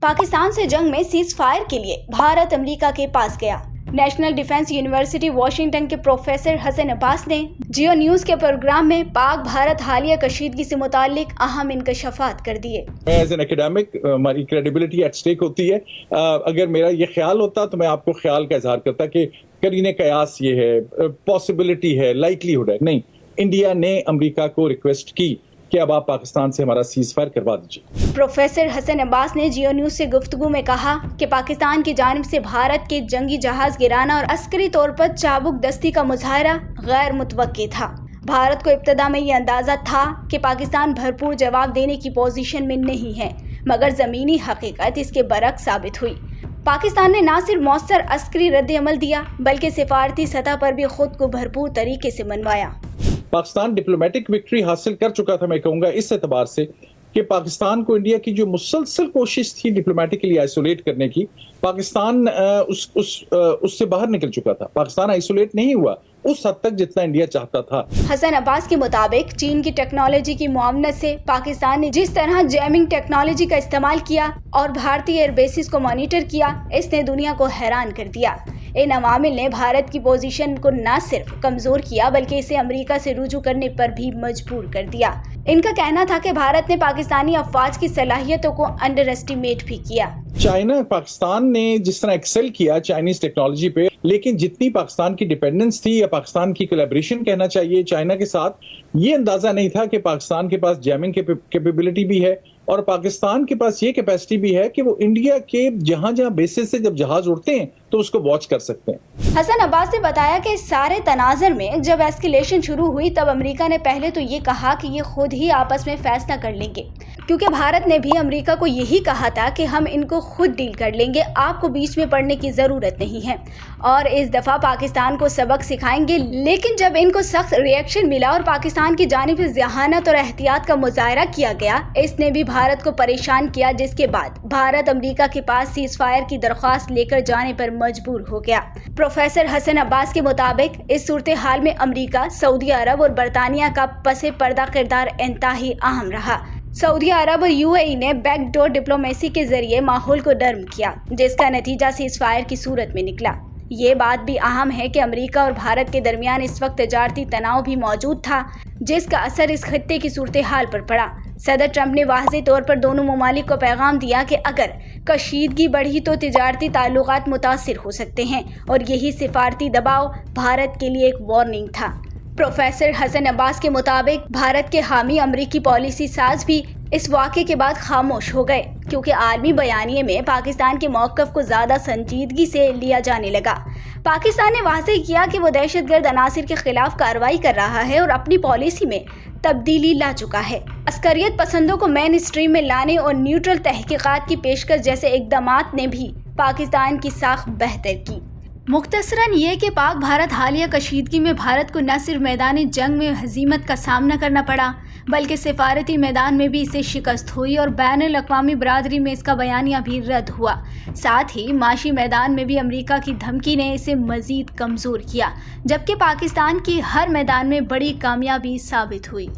पाकिस्तान से जंग में सीज फायर के लिए भारत अमेरिका के पास गया। नेशनल डिफेंस यूनिवर्सिटी वाशिंगटन के प्रोफेसर हसन अब्बास ने जियो न्यूज के प्रोग्राम में पाक भारत हालिया कशीदगी से मुतालिक अहम इंकशाफात कर दिए। एज एन एकेडमिक हमारी क्रेडिबिलिटी एट स्टेक होती है। अगर मेरा ये ख्याल होता तो मैं आपको ख्याल का इजहार करता कि करीने कयास ये है, पॉसिबिलिटी है, लाइकलीहुड है। नहीं, इंडिया ने अमेरिका को रिक्वेस्ट की कि अब आप पाकिस्तान से हमारा सीज फायर करवा दीजिए। प्रोफेसर हसन अब्बास ने जियो न्यूज से गुफ्तगू में कहा कि पाकिस्तान की जानिब से भारत के जंगी जहाज गिराना और अस्करी तौर पर चाबुक दस्ती का मुजाहरा गैर मुतवक्की था। भारत को इब्तदा में ये अंदाजा था कि पाकिस्तान भरपूर जवाब देने की पोजीशन में नहीं है, मगर ज़मीनी हकीकत इसके बरक्स साबित हुई। पाकिस्तान ने न सिर्फ मौसर अस्करी रद्द-ए-अमल दिया बल्कि सिफारती सतह पर भी खुद को भरपूर तरीके से मनवाया। पाकिस्तान डिप्लोमेटिक विक्ट्री हासिल कर चुका था, मैं कहूँगा इस एतबार से कि पाकिस्तान को इंडिया की जो मुसलसल कोशिश थी डिप्लोमेटिकली आइसोलेट करने की, पाकिस्तान उससे बाहर निकल चुका था। पाकिस्तान आइसोलेट नहीं हुआ उस हद तक जितना इंडिया चाहता था। हसन अब्बास के मुताबिक चीन की टेक्नोलॉजी की मुआवनत से पाकिस्तान ने जिस तरह जैमिंग टेक्नोलॉजी का इस्तेमाल किया और भारतीय एयरबेसिस को मॉनिटर किया, इसने दुनिया को हैरान कर दिया। इन अवामिल ने भारत की पोजीशन को न सिर्फ कमजोर किया बल्कि इसे अमेरिका से रुजू करने पर भी मजबूर कर दिया। इनका कहना था कि भारत ने पाकिस्तानी अफवाज की सलाहियतों को अंडर एस्टिमेट भी किया। चाइना, पाकिस्तान ने जिस तरह एक्सेल किया चाइनीज टेक्नोलॉजी पे, लेकिन जितनी पाकिस्तान की डिपेंडेंस थी या पाकिस्तान की कोलैबोरेशन कहना चाहिए चाइना के साथ, ये अंदाजा नहीं था कि पाकिस्तान के पास जैमिंग कैपेबिलिटी भी है और पाकिस्तान के पास ये कैपेसिटी भी है कि वो इंडिया के जहां जहां बेसिस से जब जहाज उड़ते हैं तो उसको वॉच कर सकते हैं। हसन अब्बास ने बताया कि इस सारे तनाजर में जब एस्केलेशन शुरू हुई तब अमेरिका ने पहले तो ये कहा कि ये खुद ही आपस में फैसला कर लेंगे, क्योंकि भारत ने भी अमेरिका को यही कहा था कि हम इनको खुद डील कर लेंगे, आपको बीच में पड़ने की जरूरत नहीं है और इस दफा पाकिस्तान को सबक सिखाएंगे। लेकिन जब इनको सख्त रिएक्शन मिला और पाकिस्तान की जानिब से ज़हानत और एहतियात का मुजाहरा किया गया, इसने भी भारत को परेशान किया, जिसके बाद भारत अमेरिका के पास सीज फायर की दरख्वास्त लेकर जाने पर मजबूर हो गया। प्रोफेसर हसन अब्बास के मुताबिक इस सूरत हाल में अमेरिका, सऊदी अरब और बरतानिया का पसे पर्दा किरदार इंतहाई अहम रहा। सऊदी अरब और यूएई ने बैकडोर डिप्लोमेसी के जरिए माहौल को नर्म किया, जिसका नतीजा सीज फायर की सूरत में निकला। ये बात भी अहम है कि अमेरिका और भारत के दरमियान इस वक्त तजारती तनाव भी मौजूद था, जिसका असर इस खत्ते की सूरत हाल पर पड़ा। सदर ट्रंप ने वाज़ेह तौर पर दोनों ममालिक को पैगाम दिया कि अगर कशीदगी बढ़ी तो तिजारती ताल्लुकात मुतासिर हो सकते हैं और यही सिफारती दबाव भारत के लिए एक वार्निंग था। प्रोफेसर हसन अब्बास के मुताबिक भारत के हामी अमरीकी पॉलिसी साज भी इस वाक़े के बाद खामोश हो गए, क्योंकि आलमी बयानिए में पाकिस्तान के मौक़िफ़ को ज़्यादा संजीदगी से लिया जाने लगा। पाकिस्तान ने वाज़ेह किया कि वो दहशतगर्द अनासिर के खिलाफ कार्रवाई कर रहा है और अपनी पॉलिसी में तब्दीली ला चुका है। अस्करियत पसंदों को मेन स्ट्रीम में लाने और न्यूट्रल तहकीकात की पेशकश जैसे इक़दामात ने भी पाकिस्तान की साख बेहतर की। मुख्तसरन ये कि पाक भारत हालिया कशीदगी में भारत को न सिर्फ मैदानी जंग में हजीमत का सामना करना पड़ा बल्कि सिफारती मैदान में भी इसे शिकस्त हुई और बैनुल अक़वामी बरादरी में इसका बयानिया भी रद्द हुआ। साथ ही माशी मैदान में भी अमेरिका की धमकी ने इसे मज़ीद कमज़ोर किया, जबकि पाकिस्तान की हर मैदान में बड़ी कामयाबी साबित हुई।